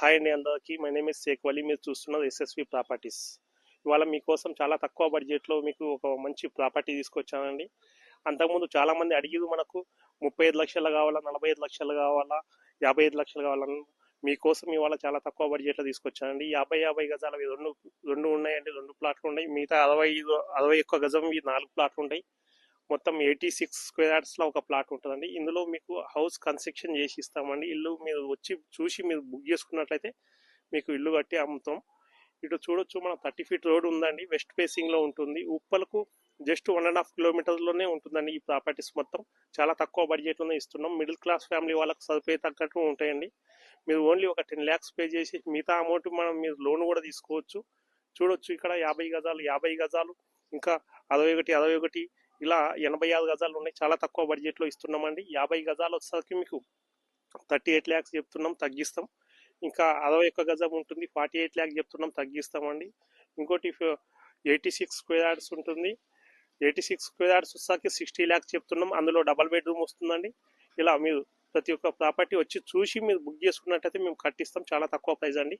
Hi అండి అందరికీ. My name is Shaik Wali. మీరు చూస్తున్నది ఎస్ఎస్వి ప్రాపర్టీస్. ఇవాళ మీకోసం చాలా తక్కువ బడ్జెట్లో మీకు ఒక మంచి ప్రాపర్టీ తీసుకొచ్చానండి. అంతకుముందు చాలామంది అడిగిరు మనకు 35 లక్షలు కావాలా, 45 లక్షలు కావాలా, 55 లక్షలు కావాలని. మీకోసం ఇవాళ చాలా తక్కువ బడ్జెట్లో తీసుకొచ్చానండి. 50 గజాలవి రెండు ఉన్నాయండి. రెండు ప్లాట్లు ఉన్నాయి. మిగతా 61 గజం 4 ప్లాట్లు ఉంటాయి. మొత్తం 86 స్క్వేర్ యార్డ్స్లో ఒక ప్లాట్ ఉంటుందండి. ఇందులో మీకు హౌస్ కన్స్ట్రక్షన్ చేసి ఇస్తామండి. ఇల్లు మీరు వచ్చి చూసి మీరు బుక్ చేసుకున్నట్లయితే మీకు ఇల్లు కట్టి అమ్ముతాం. ఇటు చూడొచ్చు, మన 30 ఫీట్ రోడ్ ఉందండి. వెస్ట్ ఫేసింగ్లో ఉంటుంది. ఉప్పలకు జస్ట్ 1.5 కిలోమీటర్లోనే ఉంటుందండి. ఈ ప్రాపర్టీస్ మొత్తం చాలా తక్కువ బడ్జెట్లోనే ఇస్తున్నాం. మిడిల్ క్లాస్ ఫ్యామిలీ వాళ్ళకి సరిపోయే తగ్గట్టు ఉంటాయండి. మీరు ఓన్లీ ఒక 10 lakhs పే చేసి మిగతా అమౌంట్ మీరు లోన్ కూడా తీసుకోవచ్చు. చూడొచ్చు, ఇక్కడ 50 గజాలు, ఇంకా 61 ఇలా 86 గజాలు ఉన్నాయి. చాలా తక్కువ బడ్జెట్లో ఇస్తున్నామండి. 50 గజాలు వచ్చేసరికి మీకు 38 lakhs చెప్తున్నాం, తగ్గిస్తాం. ఇంకా 61 గజం ఉంటుంది, 48 lakhs చెప్తున్నాం, తగ్గిస్తామండి. ఇంకోటి 86 స్క్వేర్ యార్డ్స్ ఉంటుంది. 86 స్క్వేర్ యార్డ్స్ వచ్చేసరికి 60 lakhs చెప్తున్నాం. అందులో డబల్ బెడ్రూమ్ వస్తుందండి. ఇలా మీరు ప్రతి ఒక్క ప్రాపర్టీ వచ్చి చూసి మీరు బుక్ చేసుకున్నట్టయితే మేము కట్టిస్తాం. చాలా తక్కువ ప్రైస్ అండి.